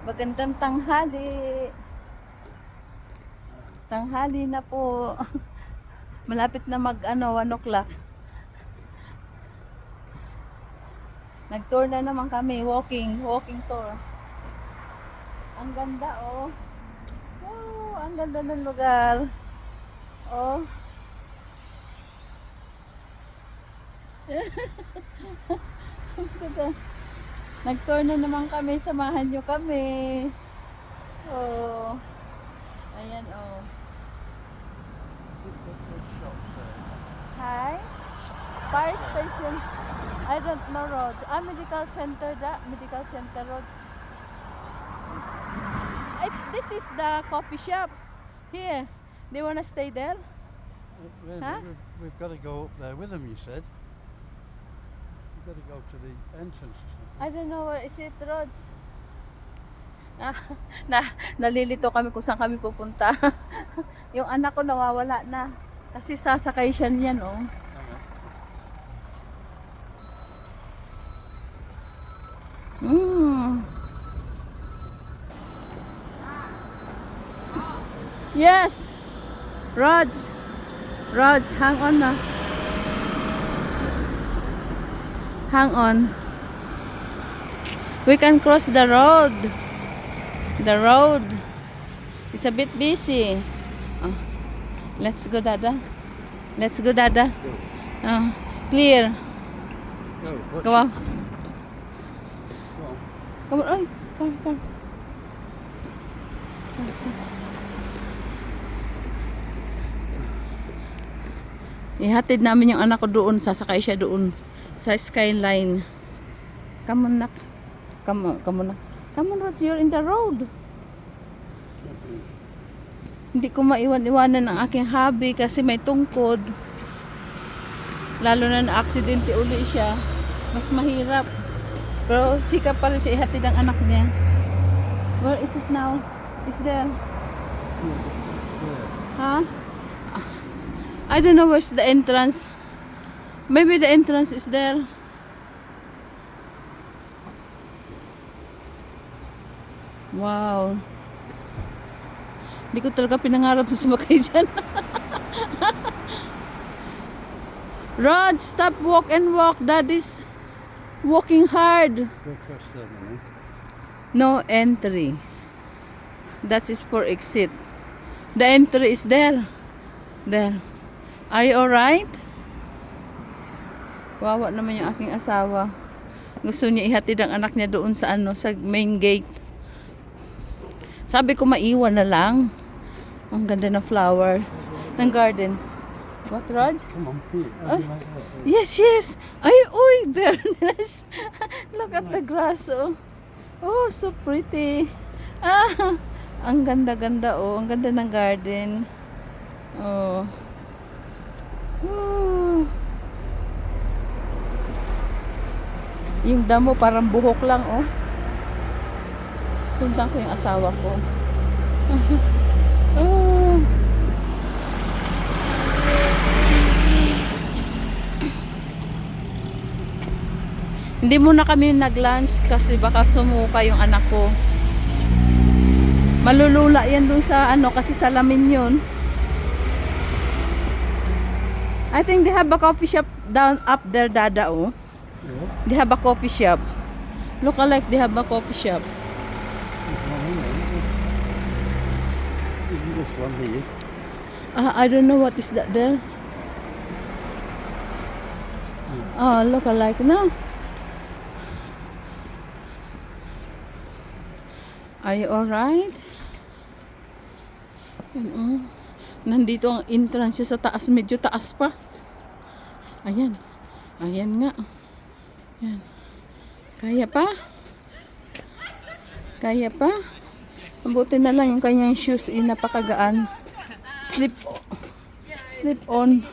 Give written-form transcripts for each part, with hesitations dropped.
Magandang tanghali. Tanghali na po. Malapit na mag 1 o'clock. Nag-tour na naman kami, walking tour. Ang ganda oh. Oh, ang ganda ng lugar. Oh. Nag-tour na naman kami, samahan nyo kami. Oh. Ayan oh. Hi. Fire station. I don't know roads. Medical center medical center roads. This is the coffee shop. Here. Do you wanna stay there? Huh? We've got to go up there with them, you said. We've got to go to the entrance or something. I don't know where is it roads. Nalilito kami kung saan kami pupunta. Yung anak ko nawawala na. Kasi sasakay siya niyan oh. Yes. Rods, hang on na. Hang on. We can cross the road. The road. It's a bit busy. Oh. Let's go, Dada. Let's go, Dada. Oh. Clear. Go on. Come on. Oy. Come. Ihatid namin yung anak ko doon. Sasakay siya doon sa skyline. Come on, nak. Come on, Rods. You're in the road. Hindi ko maiwan-iwanan ang aking hubby kasi may tungkod. Lalo na na-aksidente uli siya. Mas mahirap. Pero sikap pa rin siya ihatid ang anak niya. Where is it now? Is there? Huh? I don't know where's the entrance. Maybe the entrance is there. Wow. Hindi ko talaga pinangarap na sumakay dyan. Rod, stop, walk and walk. Daddy's walking hard. Go across there, Mummy. No entry. That is for exit. The entry is there. There. Are you alright? Wawa naman yung aking asawa. Gusto niya ihatid ang anak niya doon sa sa main gate. Sabi ko maiwan na lang. Ang ganda ng flower ng garden. What, Rod? Come on, here. Yes. Ay, uy, very nice. Look at the grass, oh. Oh, so pretty. Ang ganda-ganda, oh. Ang ganda ng garden. Oh. Ooh. Yung damo parang buhok lang, oh. Sundan ko yung asawa ko. Oh. Hindi muna kami nag-lunch kasi baka sumuka yung anak ko. Malulula yan dun sa kasi salamin yun. I think they have a coffee shop down up there, Dada, oh. Yeah. They have a coffee shop. Look like they have a coffee shop. Isn't this one here? I don't know what is that there. Oh, look alike, no? Are you alright? Nandito ang entrance sa taas, medyo taas pa. Ayan. Ayan nga. Ayan. Kaya pa? Kaya pa? Mabuti na lang yung kanyang shoes napakagaan. Slip on.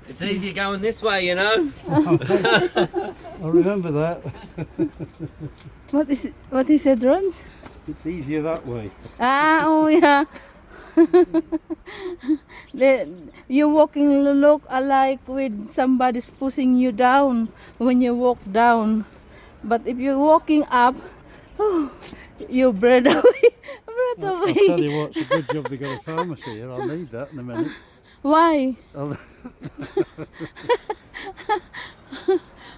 It's easier going this way, you know. I remember that. What he said, Ron? It's easier that way. Oh yeah. You walking look alike with somebody's pushing you down when you walk down. But if you're walking up, Oh, you bred away. Bred I'll away. tell you what, it's a good job they got a pharmacy here. I'll need that in a minute. Why? I'll,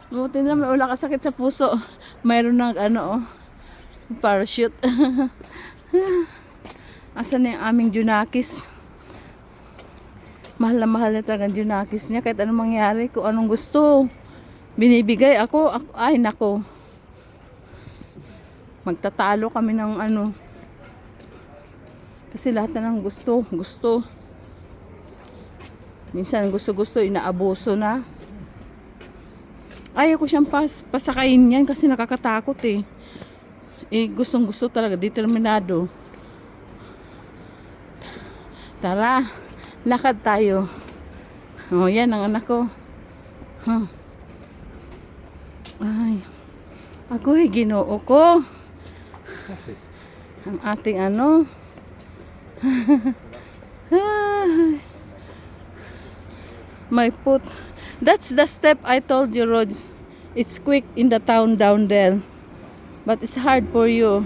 Buti na may wala kasakit sa puso. Mayroon ng ano, oh, parachute. Asan na yung aming Junakis? Mahal na talaga ang Junakis niya. Kahit anong mangyari, kung anong gusto, binibigay ako. Ay, nako. Magtatalo kami ng ano. Kasi lahat na ng gusto. Minsan gusto, inaabuso na. Ayaw ko siyang pasakayin yan kasi nakakatakot eh. Gustong-gusto talaga, determinado. Tara, lakad tayo. Oh, yan ang anak ko. Huh. Ay, agoy, Ginoo ko. Ang ating ano. My foot. That's the step I told you, Rods. It's quick in the town down there. But it's hard for you.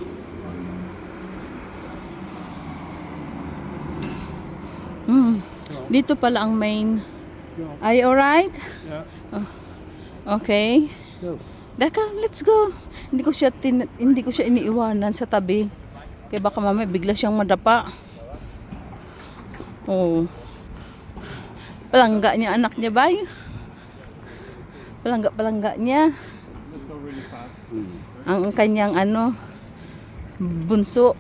Dito pala ang main. Are you alright? yeah, Okay. go. Daka, let's go. Hindi ko siya iniiwanan sa tabi. Kaya baka mamaya bigla siyang madapa. Oh. Palangga niya anak niya, bay. Palangga niya. Ang kanyang ano, bunso.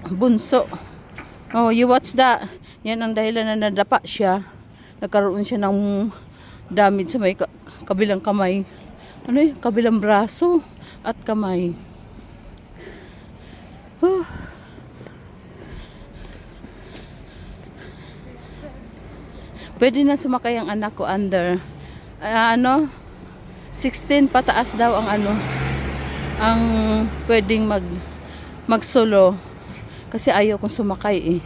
Oh, you watch that. Yan ang dahilan na nadapa siya. Nagkaroon siya ng damage sa may kabilang kamay. Ano yun? Kabilang braso at kamay. Oh. Pwede na sumakay ang anak ko under 16 pataas daw ang ano ang pwedeng magsolo kasi ayaw kong sumakay eh.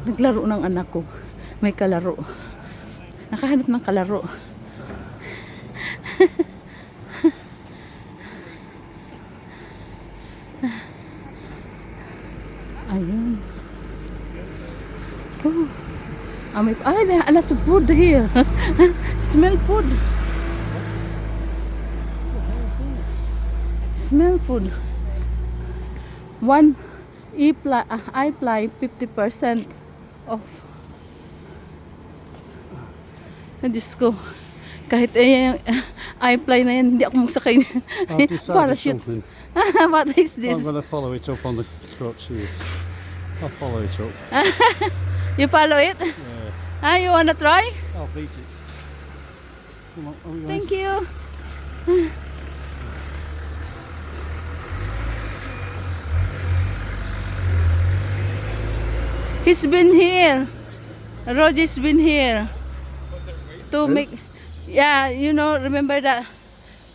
Naglaro ng anak ko. May kalaro. Nakahanap ng kalaro. Ayun. Oh. There are lots of food here. Smell food. Smell food. I apply 50% off. Diyos ko. Kahit I-apply na yan, hindi ako magsakay. I've decided Parachute. something. What is this? I'm going to follow it up on the crutch here. I'll follow it up. You follow it? Yeah, You wanna try? I'll beat it. Come on, are we going? Thank you. He's been here. Roger's been here to make. Yeah, you know. Remember that.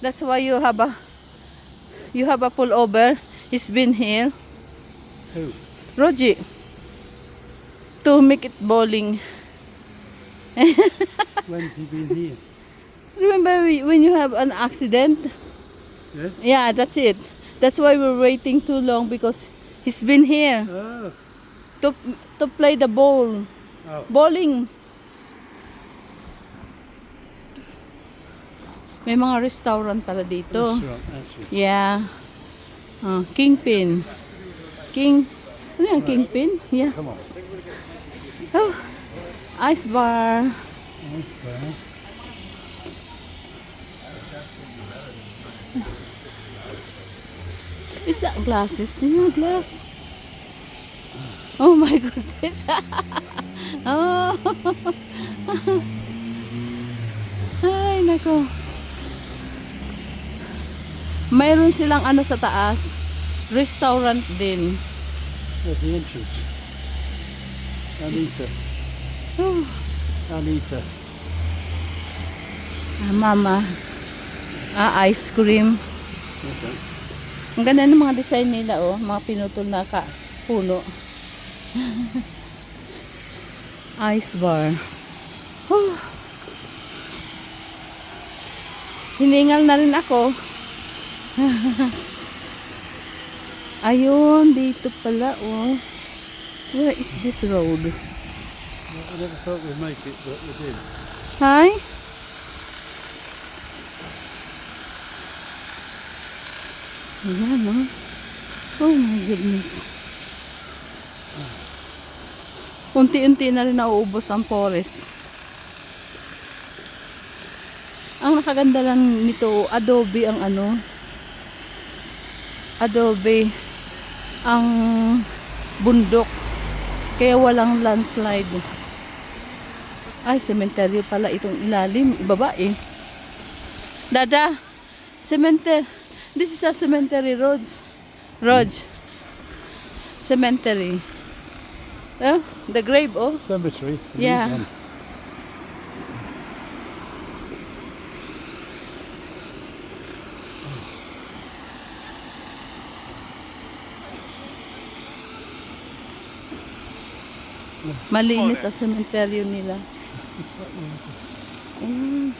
That's why you have a pullover. He's been here. Who? Roger. To make it bowling. When's he been here? Remember when you have an accident? Yeah? Yeah, that's it. That's why we're waiting too long because he's been here Oh. to play the ball. Oh. Bowling. May mga restaurant pala dito. Restaurant, that's it. Yeah. Kingpin. Ano yung Kingpin? Yeah. Come on. Oh. Ice bar. Okay. Is that glasses? Yeah, glass. Oh my goodness. Oh. Ay, nako. Mayroon silang ano sa taas. Restaurant din. There's the entrance. Anita. Oh. Anita. Mama. Ice cream. Okay. Ang ganda ng mga design nila, oh. Mga pinutol na puno. Ice bar. Oh. Hiningal na rin ako. Ayun, dito pala, oh. Where is this road? I never thought we'd make it, but we did. Hi? Ayan, oh. Oh my goodness. Unti-unti na rin nauubos ang forest. Ang nakaganda lang nito, adobe ang ano. Adobe ang bundok. Kaya walang landslide. Ay, sementeryo pala itong ilalim. Ibaba eh. Dada, cemetery. This is a cemetery roads. Roads. Cemetery. Oh, the grave, oh. Cemetery. Yeah. Malinis ang sementeryo nila. Mm.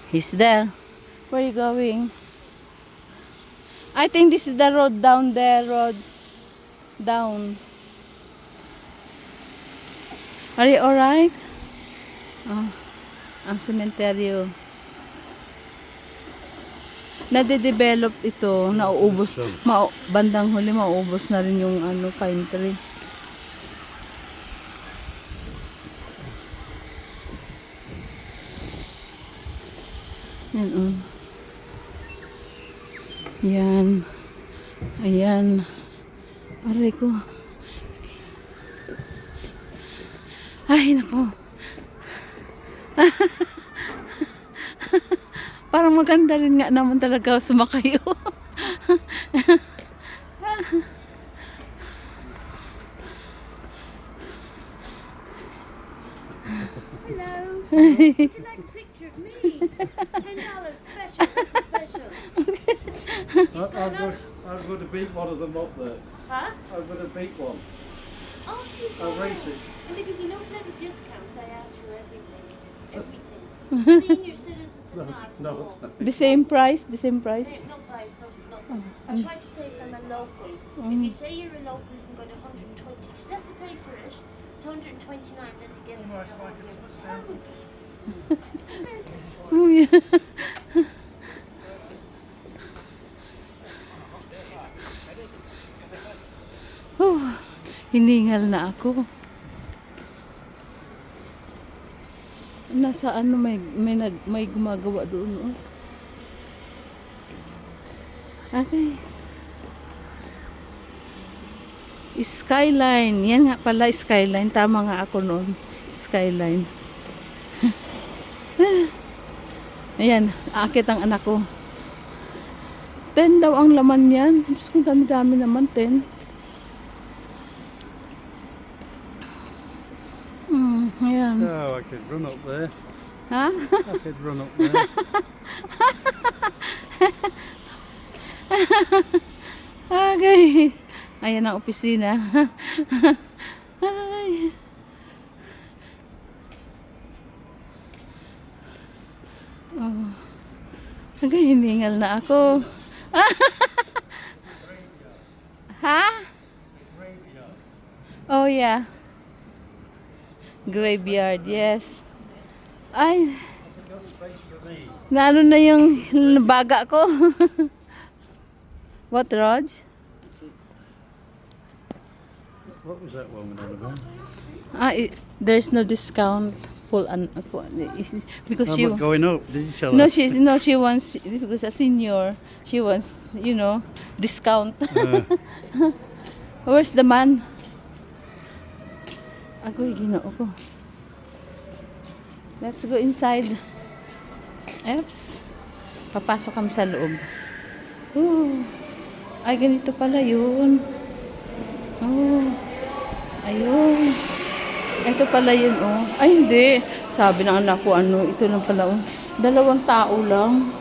He's there. Where are you going? I think this is the road down there, road down. Are you alright? Oh, ang sementeryo. Nade-develop ito, nauubos, bandang huli mauubos na rin yung ano, pine tree. Yan, oh. Yan. Ayan. Aray ko. Ay, nako. Parang maganda rin nga naman talaga sumakayo. Hello. Would you like a picture of me? $10 special. That's a special. I'm going to beat one of them up there. Huh? I'm going to beat one. Off you go. I'll race it. And they give you no bloody discounts. I asked for everything. Everything. Senior citizens and No. The same price? The same price? No price, nothing. I tried to say if I'm a local. If you say you're a local, you can go to 120. You still have to pay for it. It's 129, then you get it for the whole year. What's wrong with it? Expensive. Oh, yeah. Oh, hiningal na ako. Nasa ano may gumagawa doon, oh. Okay. Skyline. Yan nga pala, skyline. Tama nga ako noon. Skyline. Ayan, aakit ang anak ko. 10 daw ang laman yan. Diyos ko, dami-dami naman, 10. Ayan. Oh, I could run up there. Ha? I could run up there. Okay. Ayan ang opisina. Ay. Oh. Hanggang hiningal na ako. Ha? Oh yeah. Graveyard, yes. Ay. Naano na yung baga ko. What, Raj? What was that woman on about? There's no discount. Because she I'm not going up. Did you tell no, her? she wants, because a senior, she wants, discount. Where's the man? Agoy, ginoo ko. Let's go inside. Oops. Papasok kami sa loob. Ooh. Ay, ganito pala yun. Oh. Ayun. Ito pala yun, oh. Ay, hindi. Sabi ng anak ko, ito lang pala, oh. 2 tao lang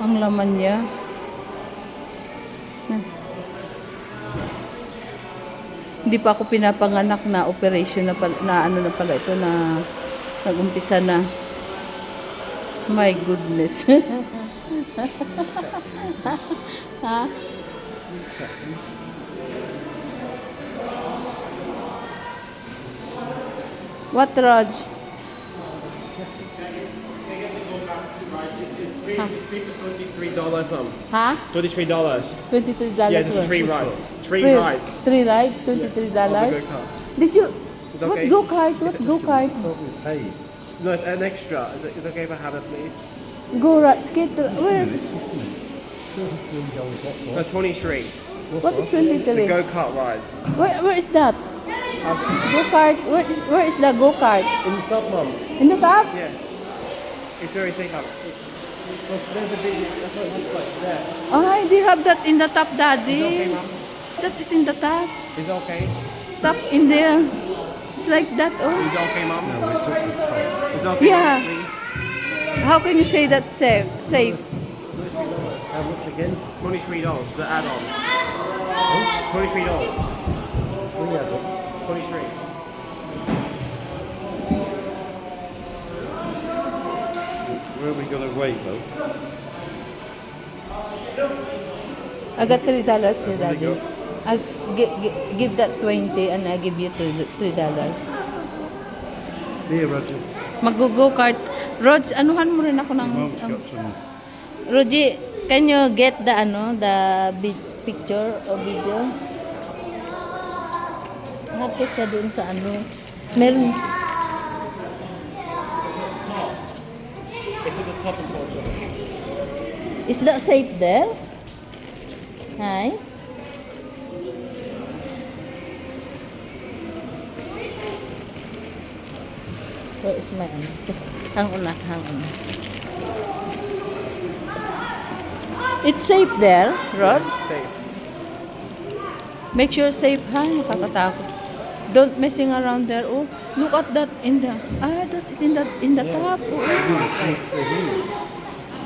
ang laman niya. Hindi pa ako pinapanganak na operation na pala, na pala ito na nag-umpisa na. My goodness. Ha? What, Raj? $23, Mum. Ha? $23. $23 Yeah, this is worth. free ride. Three Free- rides. 3 rides, $23. Go-kart. Did you... It's What okay. go-kart? What go-kart? Probably paid. No, it's an extra. Is it okay if I have it, please? Go-kart. Where? No, 23. What is The 23? go-kart rides. Where is that? Go-kart. Where is the go-kart? In the top, Mum. In the top? Yeah. It's very safe up. Look, there's a big... That's what it looks like there. Oh, they have that in the top, Is it okay, Daddy. Mum? That is in the top. Is it okay? Top in there. It's like that. Is Oh. it okay, Mum? No, it's at the top. Is it okay, Yeah. Mum, please? How can you say that safe? Safe. How much again? $23, the add-on. $23. 23. Where are we going to wait though? I got $3 here, There Daddy. you go. I'll give that 20 and I give you $3. Here, Roger. Mag-go kart. Rods, anuhan mo rin ako ng... Mom's got some. Roji, can you get the picture or video? Hapit siya doon sa ano. Meron. It's at the top, unfortunately. Is that safe there? Hi? Where is my ano? Hang on. It's safe there, Rod? Safe. Make sure safe, ha? Nakakatakot. Don't messing around there. Oh, look at that in the... that is in the top. Oh.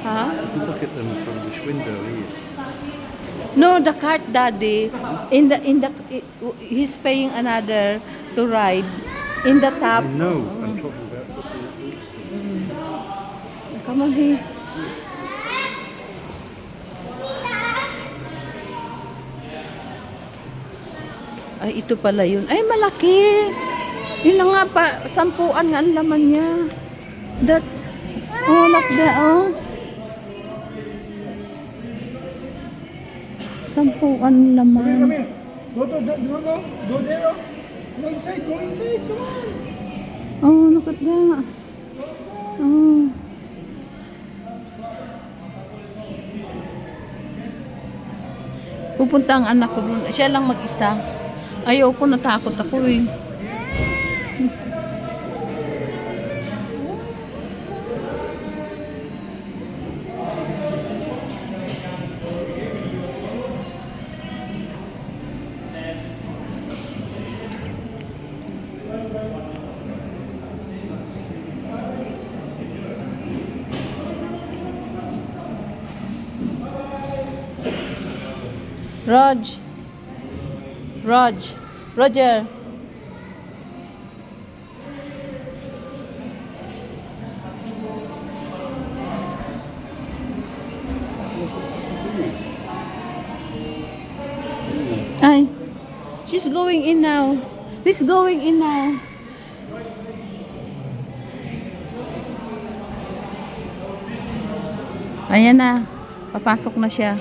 Ha? Look at them from this window here. No, the cart, Daddy. He's paying another to ride in the top. I know. I'm talking about looking at these. Come on, here. Ay, ito pala yun. Ay, malaki. Yun na nga pa, 10 nga ang laman niya. That's, look there, oh. 10 laman. Come here. Go there. Go inside. Come on. Oh, look at that. Oh. Pupunta ang anak ko doon. Siya lang mag-isa. Ayoko, natakot ako eh. Roger. Ay, she's going in now. He's going in now. Ayan na. Papasok na siya.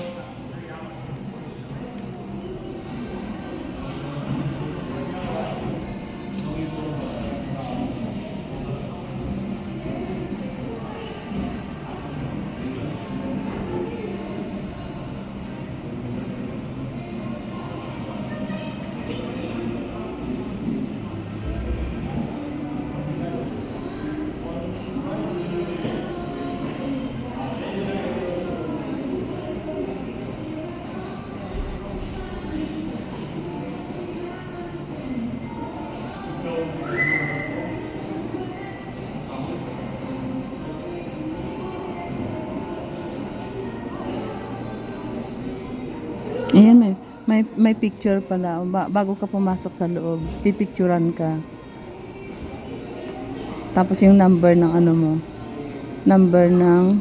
Ayan, may picture pala. Bago ka pumasok sa loob, pipicturan ka. Tapos yung number ng ano mo. Number ng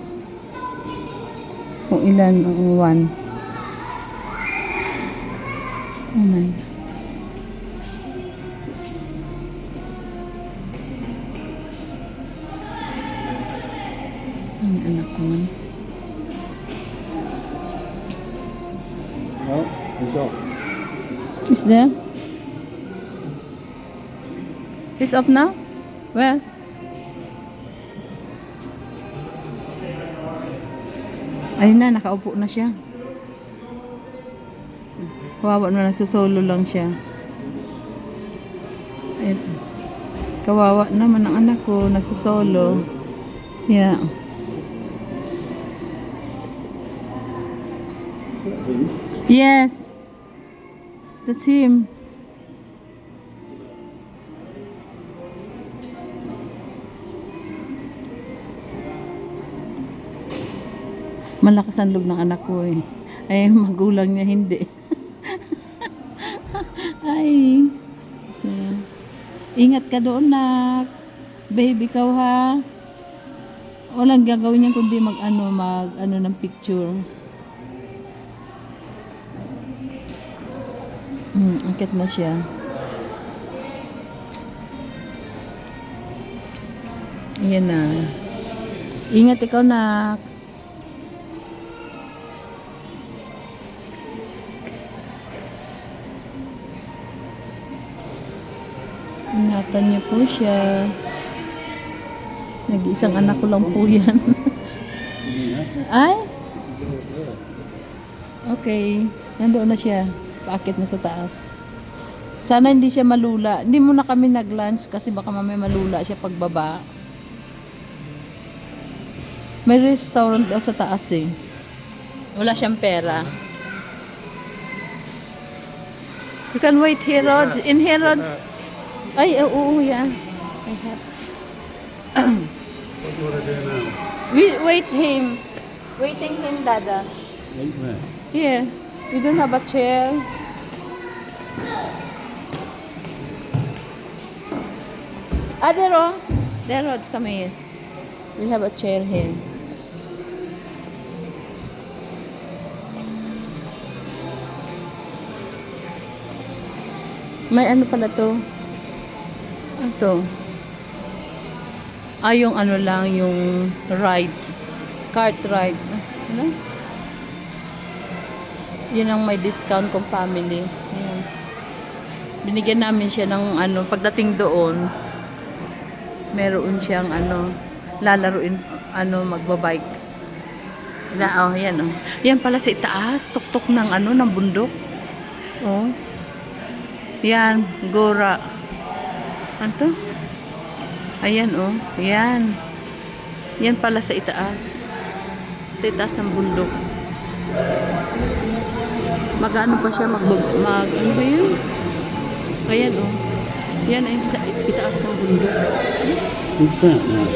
Kung ilan ang one. Oh my. Ang anak ko man. No, it's off. Is there? It's up now? Well. Ayun na, nakaupo na siya. Kawawa na, nagsusolo lang siya. Ayun. Kawawa naman ang anak ko, nagsusolo. Yeah. Yes. That's him. Malakas ang loob ng anak ko eh. Ay, magulang niya hindi. Ay. So, ingat ka doon, nak. Baby ka ha. Walang gagawin niya kundi mag ng picture. Angkat na siya. Ayan na. Ingat ikaw, nak. Ingatan niyo po siya. Nag-iisang anak ko lang po yan. Ay? Okay. Nandoon na siya. Paakit na sa taas. Sana hindi siya malula. Hindi muna kami nag-lunch kasi baka mamaya malula siya pagbaba. May restaurant daw sa taas eh. Wala siyang pera. You can wait here, Rod. In here, Rod. Ay, oo, yeah. I have. What do you want to do now? We wait him. Waiting him, Dada. Wait there. Here. We don't have a chair. Ah, there, oh. There, Rod, come here. We have a chair here. May ano pala to? Ito. Ah, yung ano lang, yung rides. Cart rides. Ano? Yun ang may discount kung family. Ayan. Binigyan namin siya ng ano, pagdating doon, meron siyang ano, lalaruin, ano, magbabike. Oh, yan oh. Yan pala sa itaas, tuktok ng ano, ng bundok. Oh. Yan, Gora. Ano to? Ayan oh, yan. Yan pala sa itaas. Sa itaas ng bundok. Mag-ano pa siya, ano ba yun? Ayan oh. Yan ay sa itaas ng bundok. What's that now?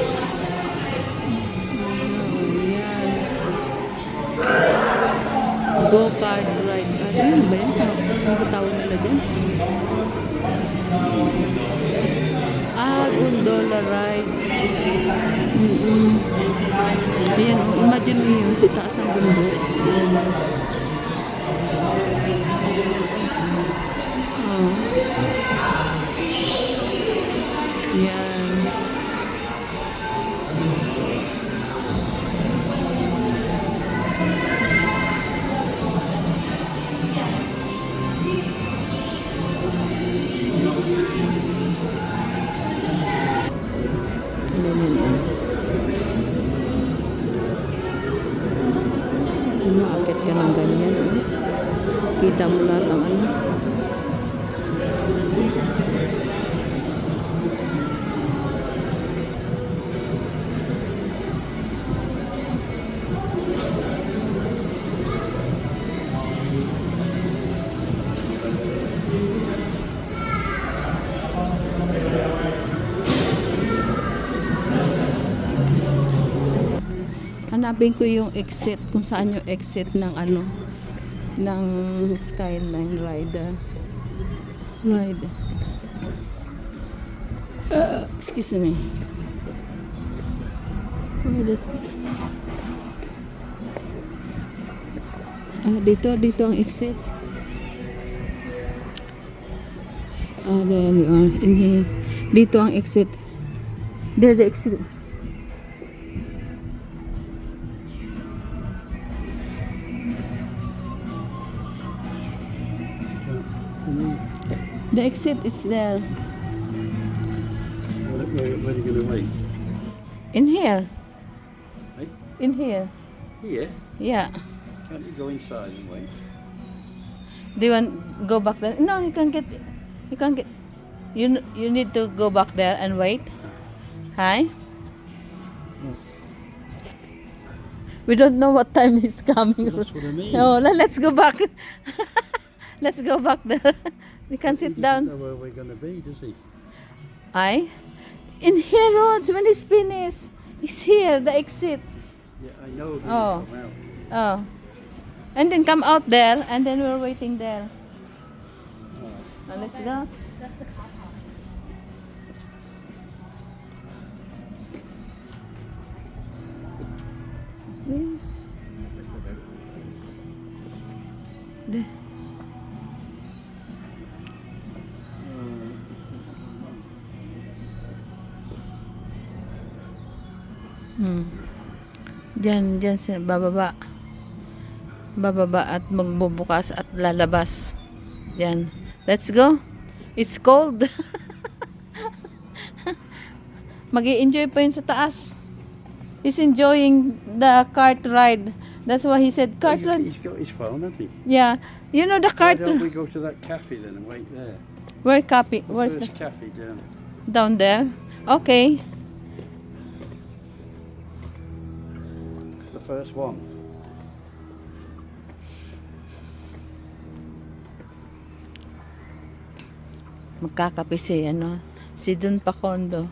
Yan. Go-kart ride. Ano ba yan? Ano tawag nila dyan? Ah, gondola rides. Ayan, imagine mo yun sa taas ng bundok. Oh. Yan. Akit ka ng ganyan. Kita mo lahat ang ano. Hanapin ko yung exit, kung saan yung exit ng ano, ng Skyline ride. Excuse me. Where is it? Dito ang exit. There you are. In here. Dito ang exit. There's the exit. The exit is there. Where are you going to wait? In here. Hey? In here. Here? Yeah. Can't you go inside and wait? Do you want go back there? No, you can get. You need to go back there and wait. Hi. We don't know what time is coming. That's what I mean. No, let's go back. Let's go back there. You can sit He doesn't down. know where we're going to be, does he? I. In here, Rods. When it's finished, it's here. The exit. Yeah, I know. He Oh. will come out. Oh. And then come out there, and then we're waiting there. Now let's go. That's the car park. Access to Sky. There. Diyan siya bababa. Bababa at magbubukas at lalabas. Diyan. Let's go. It's cold. Mag-i-enjoy pa yun sa taas. He's enjoying the cart ride. That's why he said cart ride. He's got his phone, hasn't he? Yeah. You know the Why cart. don't we go to that cafe then and wait there? Where copy? Where's the First cafe down. down there? Okay. The first one. Magkakape si Don Pacondo.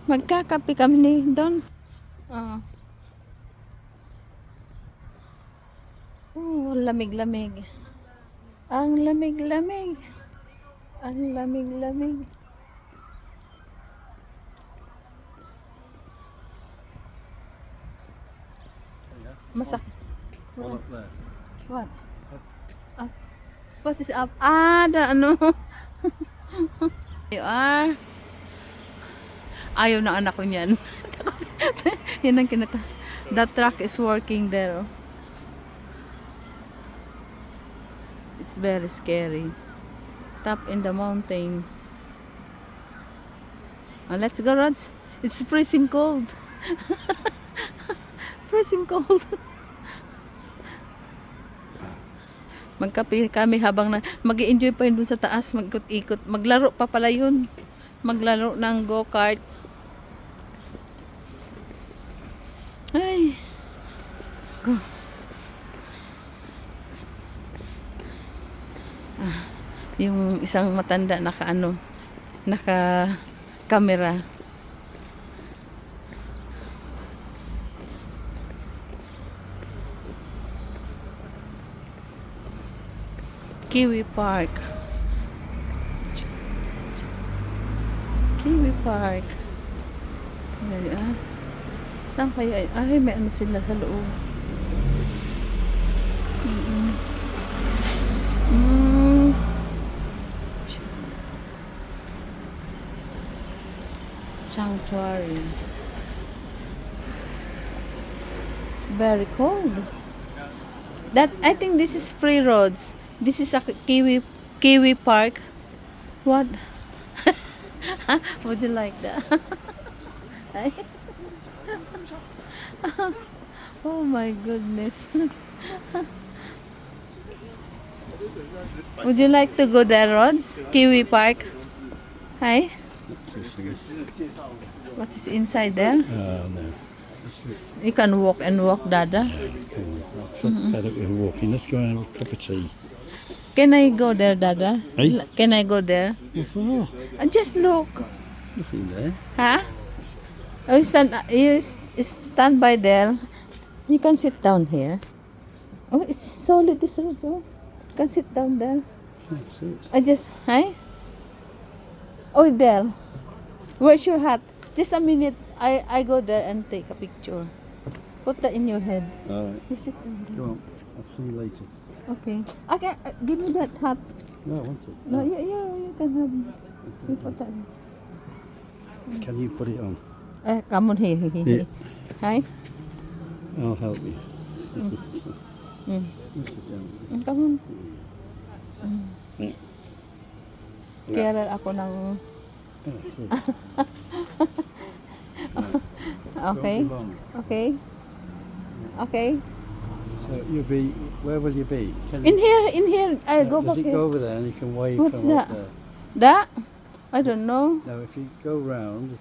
Magkakape kami ni Don. Oh. Oh, lamig-lamig. Ang lamig-lamig. Ang lamig-lamig. Masak. All up there. What? Up. What is up? Ano? You are. Ayaw na anak ko niyan. Yan ang kinata. That truck is working there. Oh. It's very scary. Top in the mountain. Let's go, Rods. It's freezing cold. Freezing cold. Magkape kami habang mag-i-enjoy pa yun dun sa taas, mag-ikot-ikot. Maglaro pa pala yun. Maglaro ng go-kart. Ay. Go. Yung isang matanda naka-camera. Kiwi Park. Kiwi Park. Ayan. Saan kaya? Ay, may ano sila sa loob. Sanctuary. It's very cold. I think this is free roads. This is a Kiwi Park. What? Would you like that? Oh my goodness. Would you like to go there, Rods? Kiwi Park. Hi. What is inside there? No. You can walk and walk, Dada. Fed up with walking. Let's go and have a cup of tea. Can I go there, Dada? Hey? Can I go there? Oh, Just look. nothing there. Huh? Oh, you stand by there. You can sit down here. Oh, it's solid this road, so you can sit down there. That's it. Hi? Oh, there. Where's your hat? Just a minute. I go there and take a picture. Put that in your head. All right. You sit down there. Go on. I'll see you later. Okay. Okay, give me that hat. No, I want it. No, yeah, you can have. You put that. Can you put it on? Come on here. Yeah. Hi. I'll help you. Mm. Mr. Jones. Come on. Yeah. Kaya ako ng... Oh, sorry. Okay. Don't be long. Okay. Okay. So you'll be, where will you be? Can In here. I'll go does back it go here. over there and you can wave What's from that? up there? That? I don't know. Now if you go round,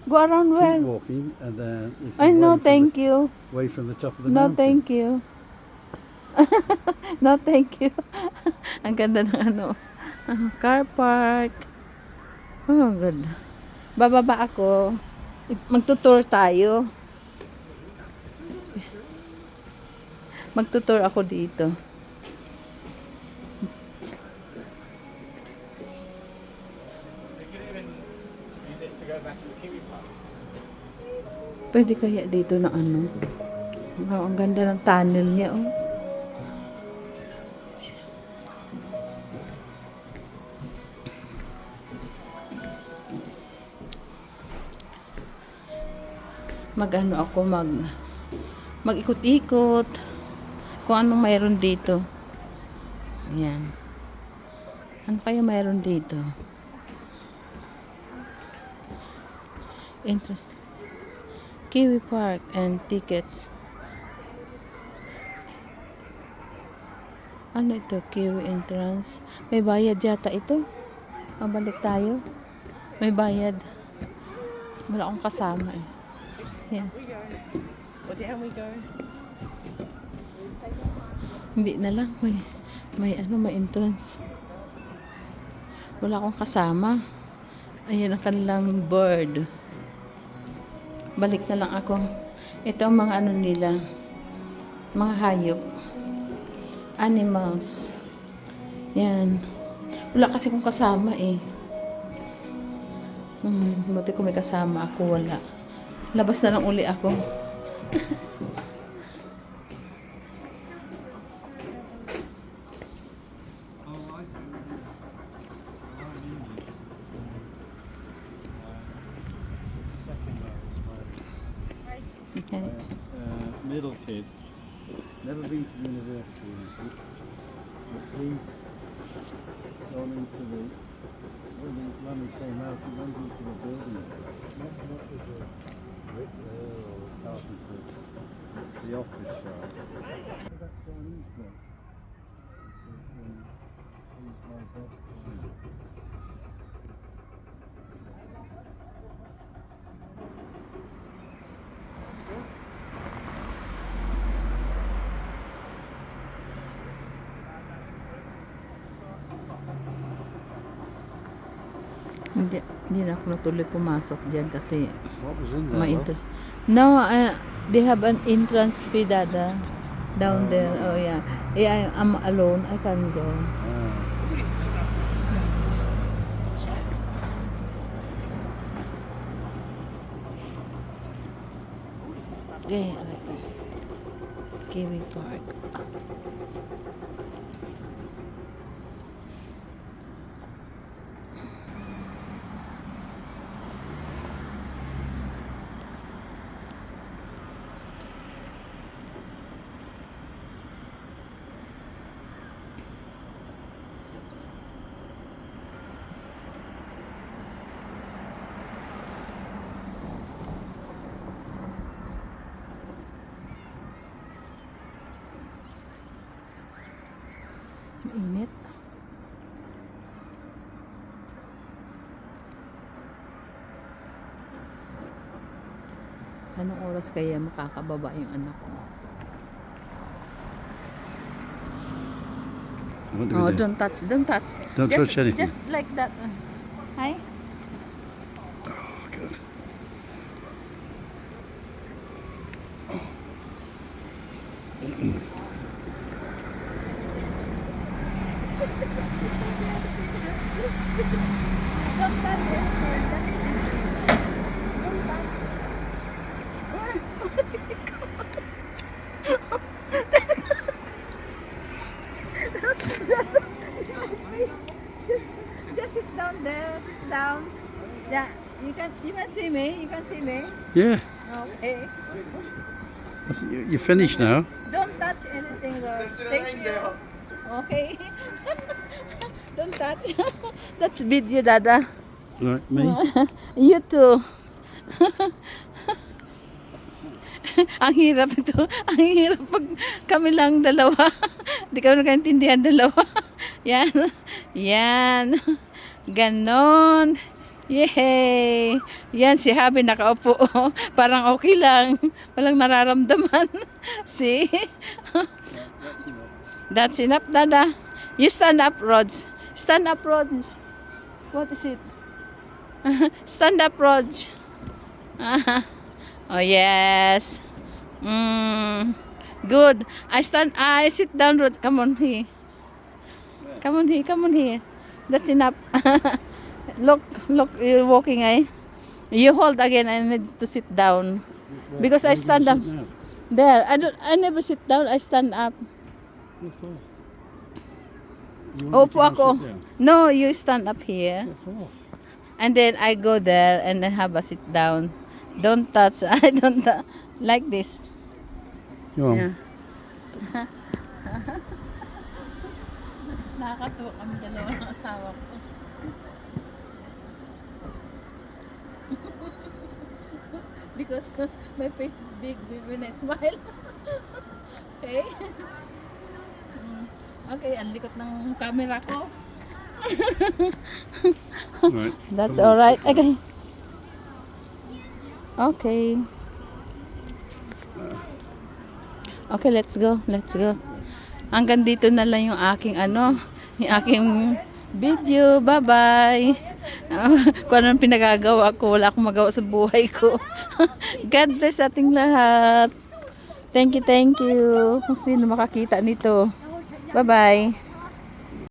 Go around keep where? walking and then if you I know, wave from thank you. wave from the top of the No, mountain. thank you. No, thank you. Ang ganda ng ano. Car park. Oh, good. Bababa ako. Magtutour tayo. Magtutour ako dito. Pwede kaya dito na ano? Wow, ang ganda ng tunnel niya, oh. Mag-ano ako, mag-ikot-ikot. Kung anong mayroon dito. Ayan. Ano kaya mayroon dito? Interesting. Kiwi Park and tickets. Ano ito? Kiwi entrance. May bayad yata ito. Mabalik tayo. May bayad. Wala akong kasama eh. Yeah. What down we go? Hindi na lang. May entrance. Wala akong kasama. Ayan ang kanilang board. Balik na lang ako. Ito ang mga ano nila. Mga hayop. Animals. Yan. Wala kasi akong kasama eh. Buti ko may kasama. Ako wala. Labas na lang uli ako. Okay. Middle kid. Never been to university. Please gone into the when the money came out, he went into the building. Not with the bricklayer or the carpenter, the office side. That's Chinese one. He's my best friend. Hindi na ako natuloy pumasok dyan kasi What was in there? may love? entrance. No, they have an entrance fee, Dada. Down there. Oh, yeah. Yeah, I'm alone. I can go. Ah. Yeah, like that. Kiwi Park. Mainit. Anong oras kaya makakababa yung anak ko? What do Oh, we do? don't touch. Don't touch. Don't Just- touch anything. Just like that. Hi? Oh, God. Don't touch it. Don't touch. sit down there. Sit down. Yeah, you can see me. You can see me. Yeah. Okay. You finished now? Don't touch anything, Rose. Thank you. Okay. Don't touch. That's video, Dada. Right, me? You too. Ang hirap ito. Ang hirap pag kami lang dalawa. Hindi kami nakaintindihan dalawa. Yan. Yan. Ganon. Yay! Yan, si Habi nakaupo. Parang okay lang. Walang nararamdaman. See? That's enough, Dada. You stand up, Rods. Stand up, Rods. What is it? Stand up, Rods. Oh, yes. Good. I sit down, Rods. Come on here. Come on here. Come on here. That's enough. Look, you're walking, eh? You hold again. I need to sit down. Because I stand up. There. I never sit down. I stand up. Opo ako. No, you stand up here. And then I go there and then have a sit down. Don't touch. I don't like this. Go on. Yeah. Nakakatuwa kami dalawa ng asawa ko. Because my face is big when I smile. Okay? Okay, ang likot ng camera ko. Right. That's alright. Okay. Okay. Okay, let's go. Let's go. Hanggang dito na lang yung aking yung aking video. Bye-bye. Kung anong pinagagawa ko, wala akong magawa sa buhay ko. God bless ating lahat. Thank you, thank you. Kung sino makakita nito. Bye-bye.